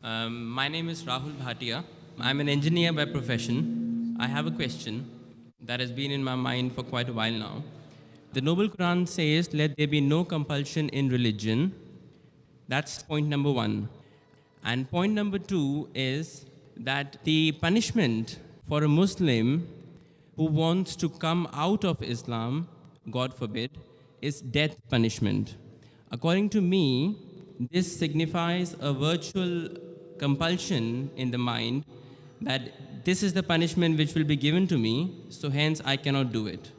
My name is Rahul Bhatia. I'm an engineer by profession. I have a question that has been in my mind for quite a while now. The Noble Quran says, let there be no compulsion in religion. That's point number one. And point number two is that the punishment for a Muslim who wants to come out of Islam, God forbid, is death punishment. According to me, this signifies a virtual compulsion in the mind that this is the punishment which will be given to me, so hence I cannot do it.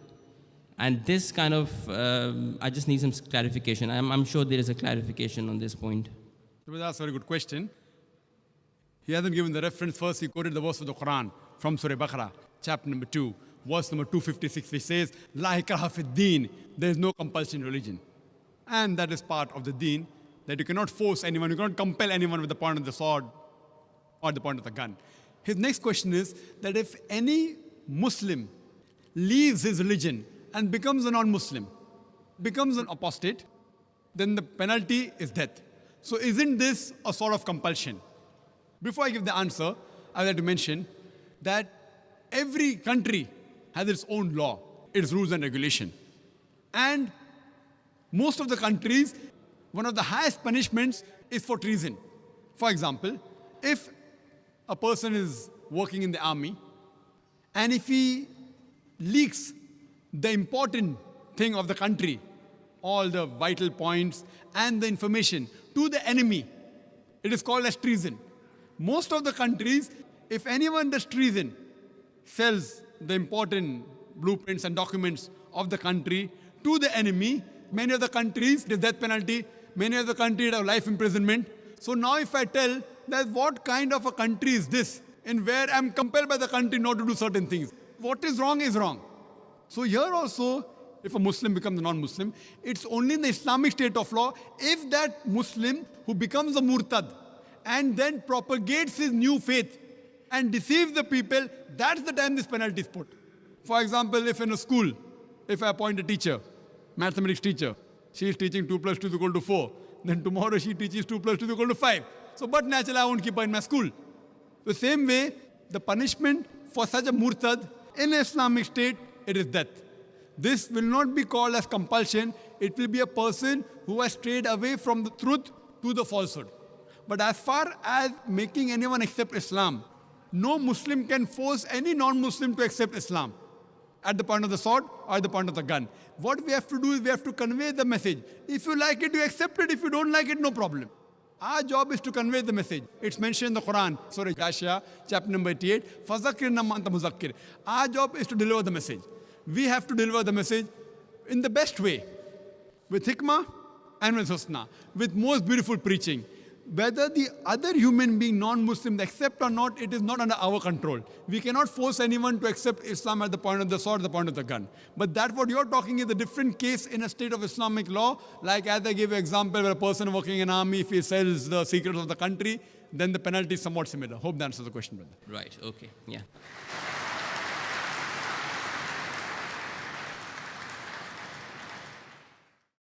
And this kind of, I just need some clarification. I'm sure there is a clarification on this point. That's a very good question. He hasn't given the reference first. He quoted the verse of the Quran from Surah Baqarah, chapter number 2, verse number 256, which says, La ikraha fid deen, there is no compulsion in religion. And that is part of the deen, that you cannot force anyone, you cannot compel anyone with the point of the sword or the point of the gun. His next question is that if any Muslim leaves his religion and becomes a non-Muslim, becomes an apostate, then the penalty is death. So isn't this a sort of compulsion? Before I give the answer, I would like to mention that every country has its own law, its rules and regulation. And most of the countries, one of the highest punishments is for treason. For example, if a person is working in the army and if he leaks the important thing of the country, all the vital points and the information to the enemy, it is called as treason. Most of the countries, if anyone does treason, sells the important blueprints and documents of the country to the enemy, many of the countries, the death penalty, many of the countries have life imprisonment. So now if I tell that what kind of a country is this, in where I'm compelled by the country not to do certain things, what is wrong is wrong. So here also, if a Muslim becomes a non-Muslim, it's only in the Islamic state of law if that Muslim who becomes a murtad and then propagates his new faith and deceives the people, that's the time this penalty is put. For example, if in a school, if I appoint a teacher, mathematics teacher, she is teaching 2 plus 2 is equal to 4, then tomorrow she teaches 2 plus 2 is equal to 5. So, but naturally I won't keep her in my school. The same way, the punishment for such a murtad in Islamic state, it is death. This will not be called as compulsion. It will be a person who has strayed away from the truth to the falsehood. But as far as making anyone accept Islam, no Muslim can force any non-Muslim to accept Islam at the point of the sword or at the point of the gun. What we have to do is we have to convey the message. If you like it, you accept it. If you don't like it, no problem. Our job is to convey the message. It's mentioned in the Quran, Surah Ghashiyah, chapter number 88, Fazakir Naik Muzakkir. Our job is to deliver the message. We have to deliver the message in the best way, with hikmah and with husna, with most beautiful preaching. Whether the other human being, non-Muslims, accept or not, it is not under our control. We cannot force anyone to accept Islam at the point of the sword, the point of the gun. But that what you're talking is a different case in a state of Islamic law. Like as I gave you an example where a person working in an army, if he sells the secrets of the country, then the penalty is somewhat similar. Hope that answers the question, brother. Right, okay, yeah.